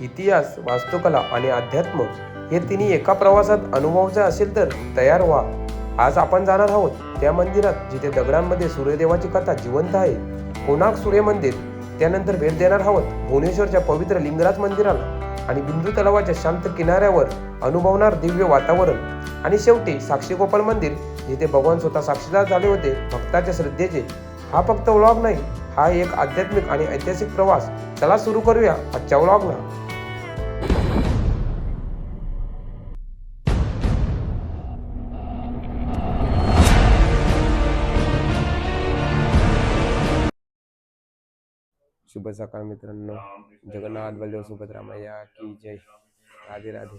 इतिहास, वास्तुकला आणि अध्यात्म हे तिन्ही एका प्रवासात अनुभवायचे असेल तर तयार व्हा. आज आपण जाणार आहोत त्या मंदिरात जिथे दगडांमध्ये सूर्यदेवाची कथा जिवंत आहे. कोणार्क सूर्य मंदिर. त्यानंतर भेट देणार आहोत भुवनेश्वरच्या पवित्र लिंगराज मंदिराला आणि बिंदू तलावाच्या शांत किनाऱ्यावर अनुभवणार दिव्य वातावरण. आणि शेवटी साक्षी गोपाल मंदिर जिथे भगवान स्वतः साक्षीदार झाले होते भक्ताच्या श्रद्धेचे. हा फक्त व्लॉग नाही, हा एक आध्यात्मिक आणि ऐतिहासिक प्रवास. चला सुरू करूया आजच्या व्लॉगला. शुभ सकाळ मित्रांनो. जगन्नाथ बलदेव सुभद्रा मैया की जय. राधे राधे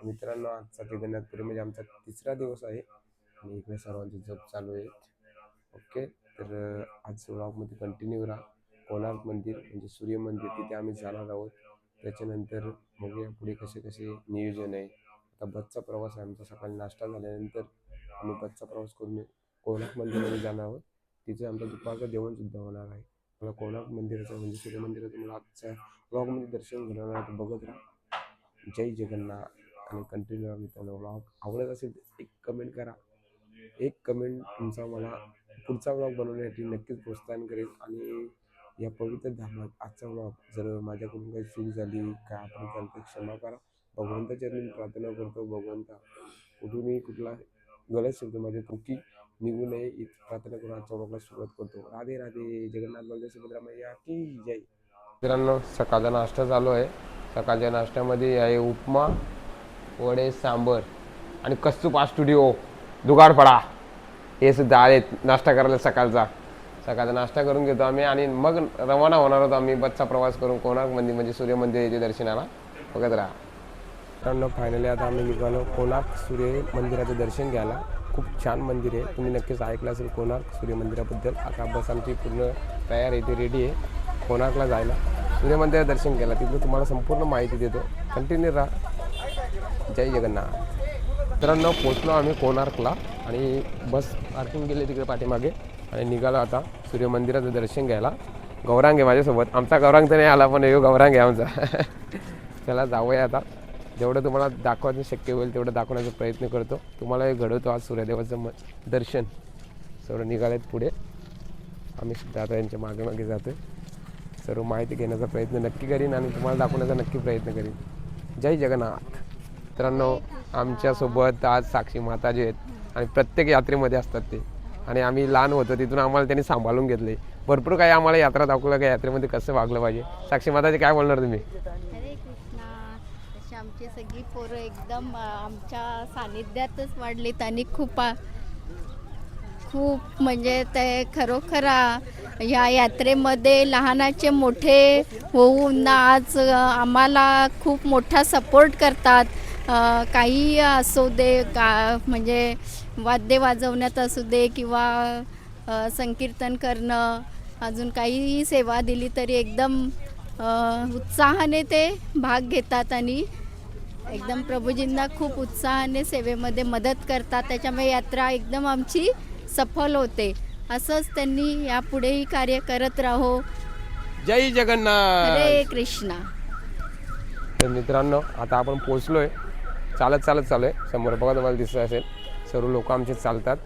मित्रांनो. आजचा जगन्नाथपुरी म्हणजे आमचा तिसरा दिवस आहे आणि इकडे सर्वांची जप चालू आहे. ओके, तर आज व्लॉगमध्ये कंटिन्यू राहा. कोणार्क मंदिर म्हणजे सूर्य मंदिर तिथे आम्ही जाणार आहोत. त्याच्यानंतर बघूया पुढे कसे कसे नियोजन आहे. आता बसचा प्रवास आहे आमचा. सकाळी नाश्ता झाल्यानंतर आम्ही बसचा प्रवास करून कोणार्क मंदिरमध्ये जाणार आहोत. तिथे आमचं दुपारचं जेवण सुद्धा होणार आहे. मला कोणार्क मंदिराचं म्हणजे सूर्य मंदिराचं मला आजच्या व्लॉगमध्ये दर्शन घेणार आहे. बघत राहा. जय जगन्नाथ आणि कंटिन्यू राहा मित्रांनो. व्लॉग आवडत असेल तर एक कमेंट करा. एक कमेंट तुमचा मला पुढचा व्लॉग बनवण्यासाठी नक्कीच प्रोत्साहन करेल. आणि या पवित्र धामात आजचा व्लॉग जर माझ्याकडून काही चूक झाली काय आपण चालतं क्षमा करा. भगवंताच्या मी प्रार्थना करतो. भगवंता कुठूनही कुठला गलत शब्द माझ्या चुकी निघू नये ही प्रार्थना करून आजच्या व्लॉगला सुरुवात करतो. राधे राधे. जगन्नाथ बलदेव सुभद्रा मैया की जय. मित्रांनो, सकाळचा नाश्ता चालू आहे. सकाळच्या नाश्त्यामध्ये आहे उपमा, वडे, सांबर आणि कस्तुपा स्टुडिओ दुगाडपडा हे सुद्धा आहेत नाश्ता करायला. सकाळचा नाश्ता करून घेतो आम्ही आणि मग रवाना होणार आहोत आम्ही बसचा प्रवास करून कोणार्क मंदिर म्हणजे सूर्य मंदिर येथे दर्शनाला. बघत राहा मित्रांनो. फायनली आता आम्ही निघालो कोणार्क सूर्य मंदिराचं दर्शन घ्यायला. खूप छान मंदिर आहे. तुम्ही नक्कीच ऐकलं असेल कोणार्क सूर्य मंदिराबद्दल. आता बस आमची पूर्ण तयार आहे, ती रेडी आहे कोणार्कला जायला. सूर्य मंदिरात दर्शन घ्यायला तिथलं तुम्हाला संपूर्ण माहिती देतो. कंटिन्यू राहा. जय जगन्नाथ. मित्रांनो, पोचलो आम्ही कोणार्कला आणि बस पार्किंग गेले तिकडे पाठीमागे आणि निघालो आता सूर्य मंदिराचं दर्शन घ्यायला. गौरांग आहे माझ्यासोबत. आमचा गौरांग तर नाही आला पण यो गौरांग आहे आमचा. चला जाऊया आता. जेवढं तुम्हाला दाखवायचं शक्य होईल तेवढं दाखवण्याचा प्रयत्न करतो. तुम्हाला हे घडवतो आज सूर्यदेवाचं दर्शन. सर्व निघालेत पुढे. आम्ही सुद्धा आता यांच्या मागे मागे जातो आहे. सर्व माहिती घेण्याचा प्रयत्न नक्की करीन आणि तुम्हाला दाखवण्याचा नक्की प्रयत्न करीन. जय जगन्नाथ. मित्रांनो, आमच्यासोबत आज साक्षी माताजी आहेत आणि प्रत्येक यात्रेमध्ये असतात ते. आणि आम्ही लहान होतो तिथून आम्हाला त्यांनी सांभाळून घेतले. भरपूर काही आम्हाला यात्रा दाखवलं का यात्रेमध्ये कसं वागलं पाहिजे. साक्षी माताजी काय बोलणार तुम्ही? आमची सगळी पोरं एकदम आमच्या सानिध्यातच वाढलीत आणि खूप म्हणजे ते खरोखर या यात्रेमध्ये लहानाचे मोठे होऊन आज आम्हाला खूप मोठा सपोर्ट करतात. काही असू दे म्हणजे वाद्य वाजवण्यात असू दे किंवा संकीर्तन करणं, अजून काही सेवा दिली तरी एकदम उत्साहाने ते भाग घेतात आणि एकदम प्रभूजींना खूप उत्साहाने सेवेमध्ये मदत करतात. त्याच्यामुळे यात्रा एकदम आमची सफल होते. असंच त्यांनी यापुढेही कार्य करत राहो. जय जगन्नाथ. हरे कृष्णा. तर मित्रांनो, आता आपण पोचलोय. चालत चालू आहे. समोर बघा तुम्हाला दिसत असेल सर्व लोक आमचे चालतात.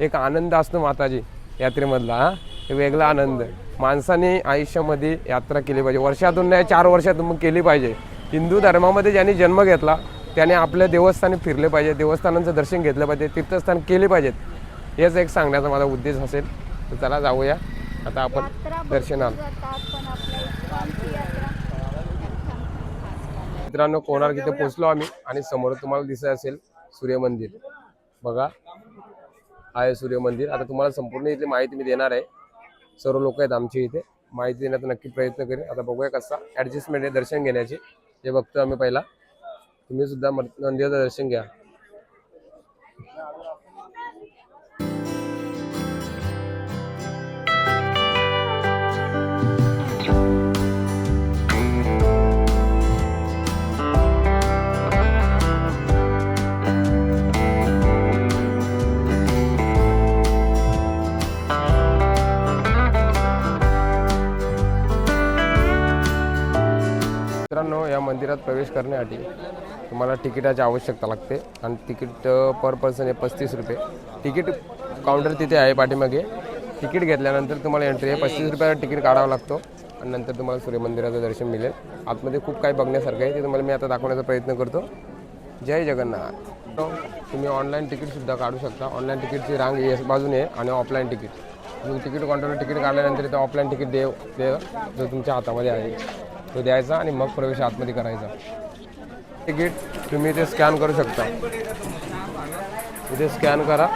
एक आनंद असतो माताजी यात्रेमधला. एक वेगळा आनंद. माणसाने आयुष्यामध्ये यात्रा केली पाहिजे. वर्षातून नाही 4 वर्षातून मग केली पाहिजे. हिंदू धर्मामध्ये ज्यांनी जन्म घेतला त्याने आपल्या देवस्थानी फिरले पाहिजे, देवस्थानांचं दर्शन घेतलं पाहिजे, तीर्थस्थान केले पाहिजेत. हेच एक सांगण्याचा माझा उद्देश असेल. तर चला जाऊया आता आपण दर्शनाला. मित्रांनो, कोणार्क इथे पोचलो आम्ही आणि समोर तुम्हाला दिसत असेल सूर्य मंदिर. बघा आहे सूर्य मंदिर. आता तुम्हाला संपूर्ण इथली माहिती मी देणार आहे. सर्व लोक आहेत आमची इथे. माहिती देण्याचा नक्की प्रयत्न करेन. आता बघूया कसा ॲडजस्टमेंट आहे दर्शन घेण्याची हे बघतो आम्ही पहिला. तुम्ही सुद्धा मंदिराचं दर्शन घ्या. मित्रांनो, मित्रांनो, या मंदिरात प्रवेश करण्यासाठी तुम्हाला तिकिटाची आवश्यकता लागते आणि तिकीट पर पर्सन आहे 35 रुपये. तिकीट काउंटर तिथे आहे पाठीमागे. तिकीट घेतल्यानंतर तुम्हाला एंट्री आहे. 35 रुपयाचं तिकीट काढावं लागतो आणि नंतर तुम्हाला सूर्यमंदिराचं दर्शन मिळेल. आतमध्ये खूप काही बघण्यासारखं आहे, ते तुम्हाला मी आता दाखवण्याचा प्रयत्न करतो. जय जगन्नाथ. तुम्ही ऑनलाईन तिकीटसुद्धा काढू शकता. ऑनलाईन तिकीटची रांग या बाजूने आहे आणि ऑफलाईन तिकीट. तुम्ही तिकीट काउंटरवर तिकीट काढल्यानंतर इथं ऑफलाईन तिकीट जो तुमच्या हातामध्ये आहे तो द्यायचा आणि मग प्रवेश आतमध्ये करायचा. तिकीट तुम्ही इथे स्कॅन करू शकता. इथे स्कॅन करा.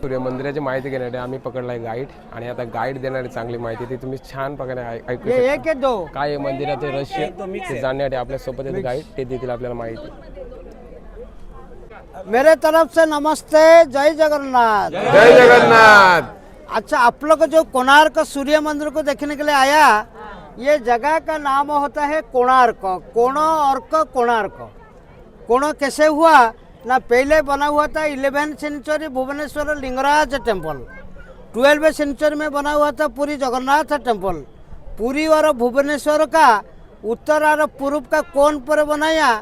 सूर्य मंदिराची माहिती घेण्यासाठी आम्ही पकडला आहे गाईड आणि आता गाईड देणारी चांगली माहिती ती तुम्ही छान प्रकारे ऐकू शकता. काय आहे मंदिराचे रहस्य ते जाणण्यासाठी आपल्या सोबत गाईड ते देतील आपल्याला माहिती. मेरे तरफ से नमस्ते, जय जगन्नाथ। जय जगन्नाथ। अच्छा, आप लोग जो कोणार्क सूर्य मंदिर को देखने के लिए आया, ये जगह का नाम होता है कोणार्क। कोणार्क कोणो कैसे हुआ ना, पहले बना हुआ था 11th century Bhubaneswar Lingaraj temple, 12th century में बना हुआ था पुरी जगन्नाथ टेम्पल। पुरी और भुवनेश्वर का उत्तर और पूर्व का कोण पर बनाया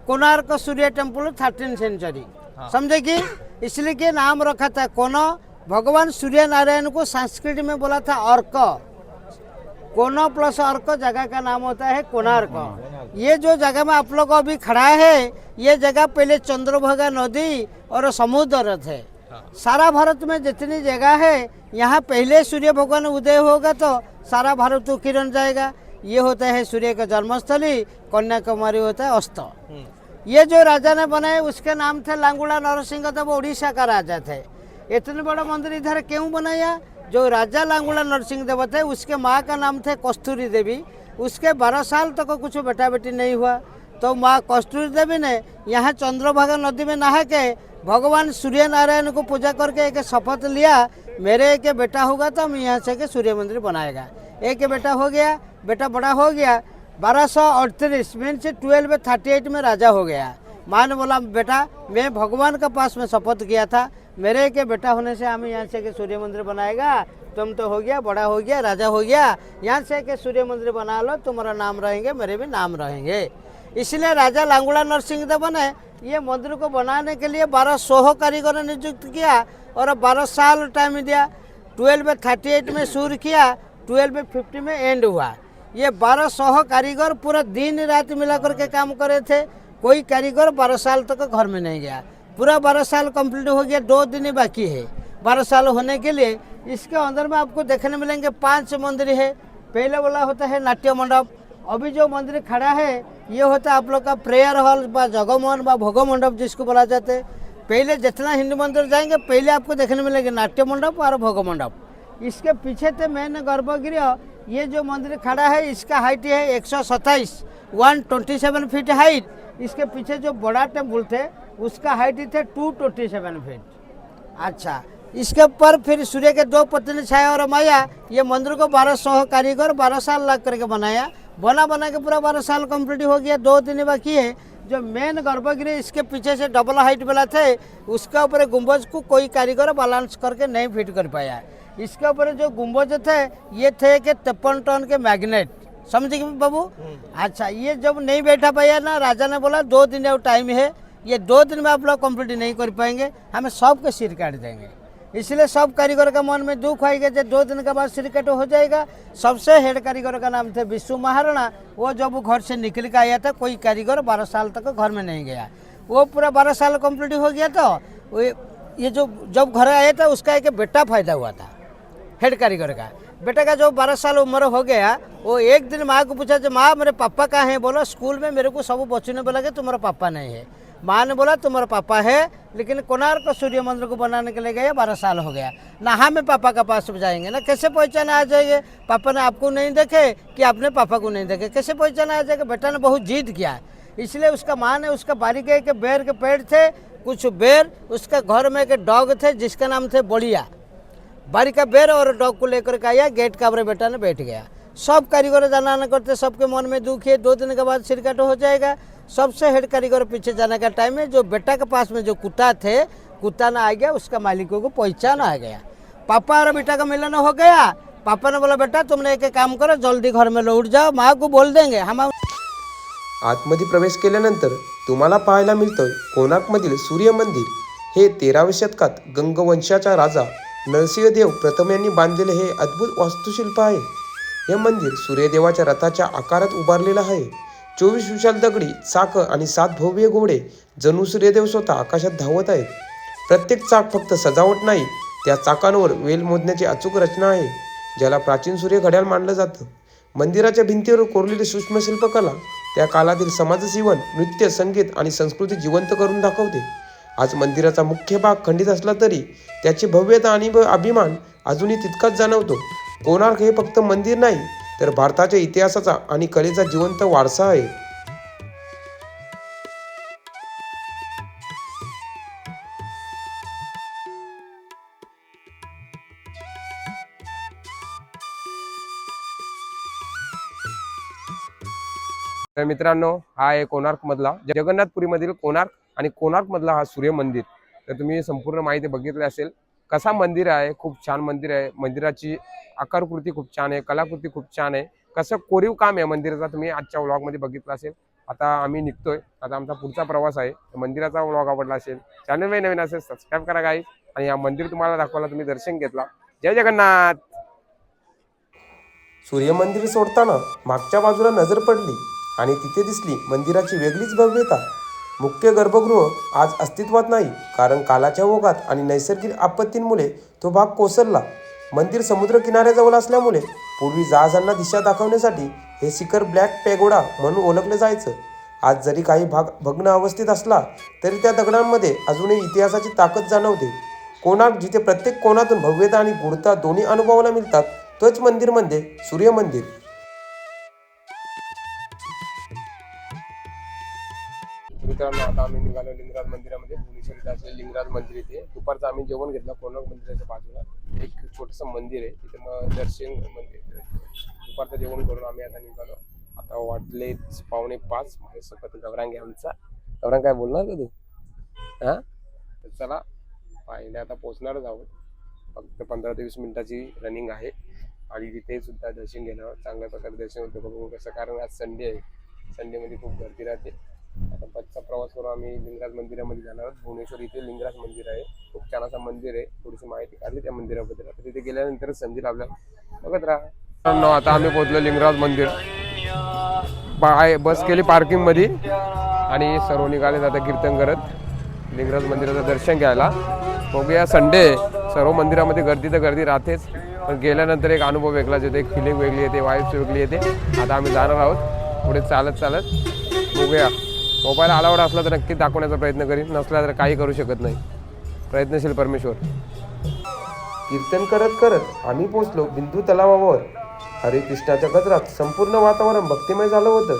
कोणार्क सूर्य टेम्पल 13th सेंचुरी। समझे कि इसलिए के नाम रखा था कोनो। भगवान सूर्य नारायण को संस्कृत में बोला था अर्क। कोनो प्लस अर्क जगह का नाम होता है कोणार्क। ये जो जगह में आप लोग अभी खड़ा है, ये जगह पहले चंद्रभागा नदी और समुद्र थे। सारा भारत में जितनी जगह है, यहाँ पहले सूर्य भगवान उदय होगा तो सारा भारत को किरण जाएगा। ये होता है सूर्य का जन्मस्थली, कन्याकुमारी होता है अस्त। ये जो राजा ने बनाए उसके नाम थे लांगुड़ा नरसिंह देव, उड़ीसा का राजा थे। इतने बड़ा मंदिर इधर क्यों बनाया? जो राजा लांगुड़ा नरसिंह देव थे उसके माँ का नाम थे कस्तूरी देवी। उसके 12 साल तक कुछ बेटा बेटी नहीं हुआ, तो माँ कस्तूरी देवी ने यहाँ चंद्रभागा नदी में नहा के भगवान सूर्य नारायण को पूजा करके एक शपथ लिया, मेरे एक बेटा होगा तो हम यहाँ से के सूर्य मंदिर बनाएगा। एक बेटा हो गया, बेटा बड़ा हो गया, 1238 मीन्स 1238 में राजा हो गया। माँ ने बोला बेटा मैं भगवान के पास में शपथ किया था, मेरे के बेटा होने से हम यहाँ से के सूर्य मंदिर बनाएगा। तुम तो हो गया, बड़ा हो गया, राजा हो गया, यहाँ से के सूर्य मंदिर बना लो, तुम्हारा नाम रहेंगे, मेरे भी नाम रहेंगे। इसलिए राजा लांगुड़ा नरसिंह देव ने ये मंदिर को बनाने के लिए 1200 कारीगर नियुक्त किया और 12 साल टाइम दिया। 1238 में शुरू किया, 1250 में एंड हुआ। ये 1200 कारीगर पूरा दिन रात मिला करके काम करे थे। कोई कारीगर 12 साल तक घर में नहीं गया। पूरा 12 साल कंप्लीट हो गया, 2 दिन ही बाकी है 12 साल होने के लिए। इसके अंदर में आपको देखने मिलेंगे 5 मंदिर है। पहले वाला होता है नाट्य मंडप। अभी जो मंदिर खड़ा है ये होता है आप लोग का प्रेयर हॉल व जगमोहन व भोग मंडप जिसको बोला जाता है। पहले जितना हिंदू मंदिर जाएंगे पहले आपको देखने मिलेंगे नाट्य मंडप और भोग मंडप। इसके पीछे थे मेन गर्भगृह। ये जो मंदिर खड़ा है इसका हाइट है 127 127 फीट हाइट। इसके पीछे जो बड़ा टेम्पल थे उसका हाइट थे 227 फीट। अच्छा, इसके ऊपर फिर सूर्य के 2 पत्नी छाया और माया। ये मंदिर को 1200 कारीगर 12 साल लग करके बनाया। बना के पूरा 12 साल कंप्लीट हो गया, 2 दिन बाकी है। जो मेन गर्भगृह इसके पीछे से डबल हाइट वाला थे उसके ऊपर गुंबज को कोई कारीगर बैलेंस करके नहीं फिट कर पाया। इसके ऊपर जो गुंबज थे ये थे कि 53 टन के मैग्नेट। समझे कि बाबू? अच्छा, ये जब नहीं बैठा पाया ना, राजा ने बोला 2 दिन और टाइम है, ये 2 दिन में आप लोग कंप्लीट नहीं कर पाएंगे, हमें सबके सिर काट देंगे। इसलिए सब कारीगर का मन में दुख आएगा जब 2 दिन के बाद सिर कट हो जाएगा। सबसे हेड कारीगर का नाम थे विष्णु महाराणा। वो जब घर से निकल के आया था, कोई कारीगर 12 साल तक घर में नहीं गया। वो पूरा 12 साल कंप्लीट हो गया। तो ये जो जब घर आया था उसका एक बेटा फायदा हुआ था हेड कारीगर का। बेटा का जो 12 साल उम्र हो गया, वो एक दिन माँ को पूछा, माँ मेरे पापा कहाँ हैं? बोला स्कूल में मेरे को सब बच्चों ने बोला कि तुम्हारा पापा नहीं है। माँ ने बोला तुम्हारा पापा है, लेकिन कोणार्क सूर्य मंदिर को बनाने के लिए गए, 12 साल हो गया ना, हमें पापा का पास जाएंगे ना, कैसे पहचाना आ जाएंगे? पापा ने आपको नहीं देखे कि आपने पापा को नहीं देखे, कैसे पहचाना आ जाएगा? बेटा ने बहुत जिद किया, इसलिए उसका माँ ने उसका बारी गए के बेर के पेड़ थे, कुछ बेर उसका घर में एक डॉग थे जिसका नाम थे बढ़िया। बारी का बेर और डॉग को लेकर के आया, गेट का अपने बेटा ने बैठ गया। सब कारीगर जाना न करते, सबके मन में दुख है, 2 दिन के बाद सिर कट हो जाएगा। सबसे हेड कारीगर पीछे जाने का टाइम है, जो बेटा के पास में जो कुत्ता थे, कुत्ता ना आ गया, उसका मालिकों को पहचान आ गया। पापा और बेटा का मिलन हो गया, पापा ने बोला बेटा तुमने एक काम करो जल्दी घर में लौट जाओ, माँ को बोल देंगे हम। आतमध्ये प्रवेश केल्यानंतर तुम्हाला पाहायला मिळतोय कोणार्कमधील सूर्य मंदिर. हे 13व्या शतकात गंगवंशाचा राजा नरसिंहदेव प्रथम यांनी बांधलेले हे अद्भुत वास्तुशिल्प आहे. हे मंदिर सूर्यदेवाच्या रथाच्या आकारात उभारलेलं आहे. 24 विशाल दगडी चाकं आणि 7 भव्य घोडे जणू सूर्यदेव स्वतः आकाशात धावत आहेत. प्रत्येक चाक फक्त सजावट नाही, त्या चाकांवर वेल मोजण्याची अचूक रचना आहे, ज्याला प्राचीन सूर्य घड्याळ मानलं जातं. मंदिराच्या भिंतीवर कोरलेली सूक्ष्म शिल्पकला त्या काळातील समाजजीवन, नृत्य, संगीत आणि संस्कृती जिवंत करून दाखवते. आज मंदिराचा मुख्य भाग खंडित असला तरी त्याची भव्यता आणि अभिमान अजूनही तितकाच जाणवतो. कोणार्क हे फक्त मंदिर नाही, तर भारताच्या इतिहासाचा आणि कलेचा जिवंत वारसा आहे. तर मित्रांनो, हा आहे कोणार्क मधला जगन्नाथपुरीमधील कोणार्क आणि कोणार्क मधला हा सूर्य मंदिर. तर तुम्ही संपूर्ण माहिती बघितली असेल. कसा मंदिर आहे, खूप छान मंदिर आहे. मंदिराची आकारकृती खूप छान आहे, कलाकृती खूप छान आहे. कसं कोरीव काम आहे मंदिराचा तुम्ही आजच्या व्लॉग मध्ये बघितलं असेल. आता आम्ही निघतोय, आता आमचा पुढचा प्रवास आहे. मंदिराचा व्लॉग आवडला असेल, चॅनल नवीन असेल सबस्क्राईब करा गाईज. आणि या मंदिर तुम्हाला दाखवायला तुम्ही दर्शन घेतला. जय जगन्नाथ. सूर्य मंदिर सोडताना मागच्या बाजूला नजर पडली आणि तिथे दिसली मंदिराची वेगळीच भव्यता. मुख्य गर्भगृह आज अस्तित्वात नाही, कारण कालाच्या ओघात आणि नैसर्गिक आपत्तींमुळे तो भाग कोसळला. मंदिर समुद्र किनाऱ्याजवळ असल्यामुळे पूर्वी जहाजांना दिशा दाखवण्यासाठी हे शिखर ब्लॅक पॅगोडा म्हणून ओळखले जायचं. आज जरी काही भाग भग्न अवस्थेत असला तरी त्या दगडांमध्ये अजूनही इतिहासाची ताकद जाणवते. कोणार्क, जिथे प्रत्येक कोणातून भव्यता आणि गूढता दोन्ही अनुभवाला मिळतात, तोच मंदिर म्हणजे सूर्य मंदिर. मित्रांनो, आता आम्ही निघालो लिंगराज मंदिरामध्ये. भुवनेश्वर इथे असलेले लिंगराज मंदिर इथे दुपारचं आम्ही जेवण घेतलं. कोणार्क मंदिराच्या बाजूला एक छोटंसं मंदिर आहे, तिथे मग दर्शन मंदिर दुपारचं जेवण करून आम्ही आता निघालो. आता वाटले 4:45. माझ्यासोबत गौरांग आहे आमचा. गौरांग, काय बोलणार का तू? हां, तर चला पाहिले आता पोहोचणारच आहोत. फक्त 15 ते 20 मिनिटाची रनिंग आहे. आणि तिथे सुद्धा दर्शन घेणं चांगल्या प्रकारे दर्शन होतं बघू कसं, कारण आज संडे आहे. संडेमध्ये खूप गर्दी राहते. आता बसचा प्रवास करून आम्ही लिंगराज मंदिरामध्ये जाणार आहोत. भुवनेश्वर इथे लिंगराज मंदिर आहे, खूप छान असं मंदिर आहे. थोडीशी माहिती काढली त्या मंदिराबद्दल. आता तिथे गेल्यानंतर समजेल आपल्याला. बघत राहा. आता आम्ही पोहोचलो लिंगराज मंदिर. बस केली पार्किंग मध्ये आणि सर्व निघाले जाता कीर्तन करत लिंगराज मंदिराचं दर्शन घ्यायला. बघूया, संडे सर्व मंदिरामध्ये गर्दी तर गर्दी राहतेच, पण गेल्यानंतर एक अनुभव वेगळाच येतो, एक फिलिंग वेगळी येते, वाईब्स वेगळी येते. आता आम्ही जाणार आहोत पुढे चालत चालत. बघूया, मोबाईल अलाउड असला तर नक्की दाखवण्याचा प्रयत्न करीन, नसला तर काही करू शकत नाही. प्रयत्नशील परमेश्वर. कीर्तन करत करत आम्ही पोहोचलो बिंदू तलावावर. हरे कृष्णाच्या गजरात संपूर्ण वातावरण भक्तिमय झालं होतं.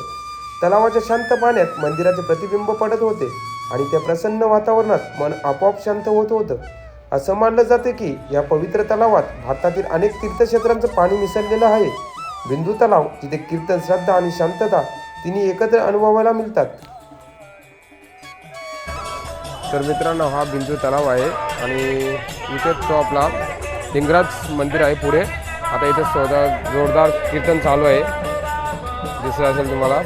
तलावाच्या शांत पाण्यात मंदिराचे प्रतिबिंब पडत होते आणि त्या प्रसन्न वातावरणात मन आपोआप शांत होत होतं. असं मानलं जाते की या पवित्र तलावात भारतातील अनेक तीर्थक्षेत्रांचं पाणी मिसळलेलं आहे. बिंदू तलाव, जिथे कीर्तन, श्रद्धा आणि शांतता तिन्ही एकत्र अनुभवायला मिळतात. तर मित्रांनो, हा बिंदू तलाव आहे आणि इथे तो आपला लिंगराज मंदिर आहे पुढे. आता इथे जोरदार कीर्तन चालू आहे, दिसत असेल तुम्हाला.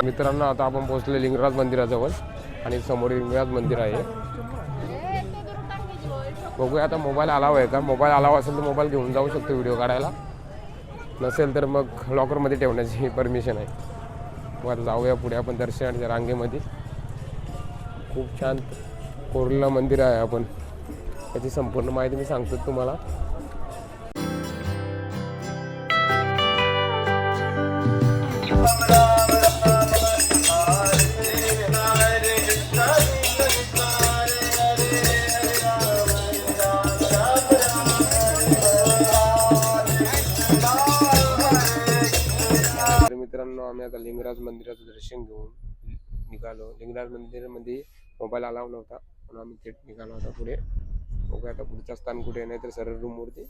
मित्रांनो, आता आपण पोहोचले लिंगराज मंदिराजवळ आणि समोर लिंगराज मंदिर आहे. बघूया आता मोबाईल अलाव आहे का. मोबाईल अलाव असेल तर मोबाईल घेऊन जाऊ शकतो व्हिडिओ काढायला, नसेल तर मग लॉकरमध्ये ठेवण्याची परमिशन आहे. मग आता जाऊया पुढे आपण दर्शनाच्या रांगेमध्ये. खूप छान कोरलेलं मंदिर आहे. आपण त्याची संपूर्ण माहिती मी सांगतो तुम्हाला. तर मित्रांनो, आम्ही आता लिंगराज मंदिराचं दर्शन घेऊन निघालो. लिंगराज मंदिरामध्ये मोबाईल अलाव नव्हता म्हणून आम्ही थेट निघालो होता पुढे. बघूया आता पुढचं स्थान कुठे, नाही तर सरळ रूम वरती.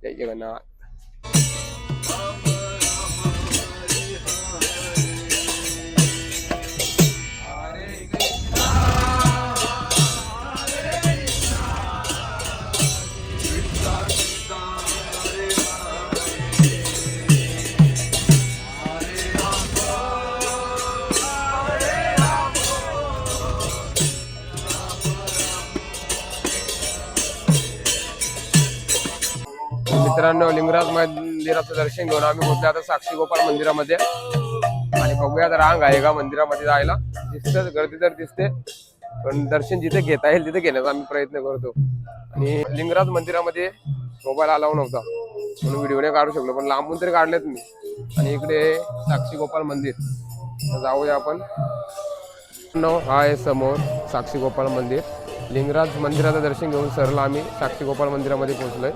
जय जगन्नाथ. मित्रांनो, लिंगराज मंदिराचं दर्शन घेऊन आम्ही पोहोचलो आता साक्षी गोपाल मंदिरामध्ये. आणि बघूया आता रांग आहे का मंदिरामध्ये जायला. दिसतं गर्दी तर दिसते, पण दर्शन जिथे घेता येईल तिथे घेण्याचा आम्ही प्रयत्न करतो. आणि लिंगराज मंदिरामध्ये मोबाईल अलाव नव्हता म्हणून व्हिडिओ नाही काढू शकलो, पण लांबून तरी काढलेत मी. आणि इकडे साक्षी गोपाल मंदिर, जाऊया आपण. हा आहे समोर साक्षी गोपाल मंदिर. लिंगराज मंदिराचं दर्शन घेऊन सरळ आम्ही साक्षी गोपाल मंदिरामध्ये पोहोचलोय.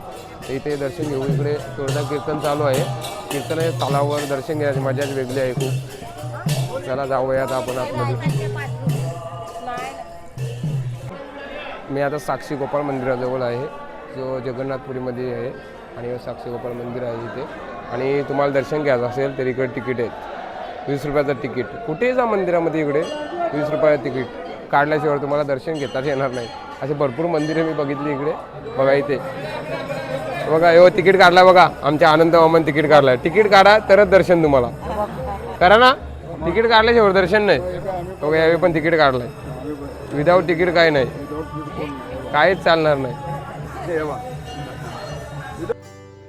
इथे दर्शन घेऊन इकडे जोरदार कीर्तन चालू आहे. कीर्तन तालावर दर्शन घेण्याची मजाच वेगळी आहे खूप. चला जाऊया आता आपण आतमध्ये. मी आता साक्षी गोपाल मंदिराजवळ आहे, जो जगन्नाथपुरीमध्ये आहे. आणि साक्षी गोपाल मंदिर आहे इथे. आणि तुम्हाला दर्शन घ्यायचं असेल तर इकडे तिकीट आहेत, 20 रुपयाचं तिकीट. कुठेही जा मंदिरामध्ये इकडे 20 रुपयाचं तिकीट काढल्याशिवाय तुम्हाला दर्शन घेताच येणार नाही. असे भरपूर मंदिरे मी बघितली इकडे. बघा इथे बघा, हो तिकीट काढलाय बघा. आमच्या आनंद वामन तिकीट काढलाय. तिकीट काढा तरच दर्शन तुम्हाला. करा ना, तिकीट काढल्याशिवाय दर्शन नाही. बघा यावेळी पण तिकीट काढलाय. विदाऊट तिकीट काय नाही, काहीच चालणार नाही.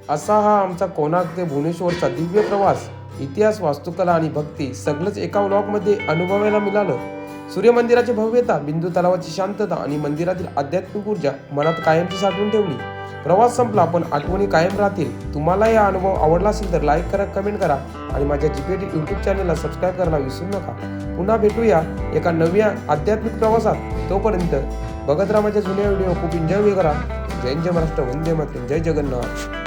असा हा आमचा कोणार्क ते भुवनेश्वरचा दिव्य प्रवास. इतिहास, वास्तुकला आणि भक्ती सगळंच एका व्लॉगमध्ये अनुभवायला मिळालं. सूर्यमंदिराची भव्यता, बिंदू तलावाची शांतता आणि मंदिरातील आध्यात्मिक ऊर्जा मनात कायमची साठवून ठेवली. प्रवास संपला पण आठवणी कायम राहतील. तुम्हाला हा अनुभव आवडला असेल तर लाईक करा, कमेंट करा आणि माझ्या जीपीटी यूट्यूब चॅनलला सबस्क्राईब करायला विसरू नका. पुन्हा भेटूया एका नव्या आध्यात्मिक प्रवासात. तोपर्यंत बघत राहा माझ्या जुन्या व्हिडिओ. खूप एन्जॉय करा. जय महाराष्ट्र, वंदे मातरम, जय जगन्नाथ.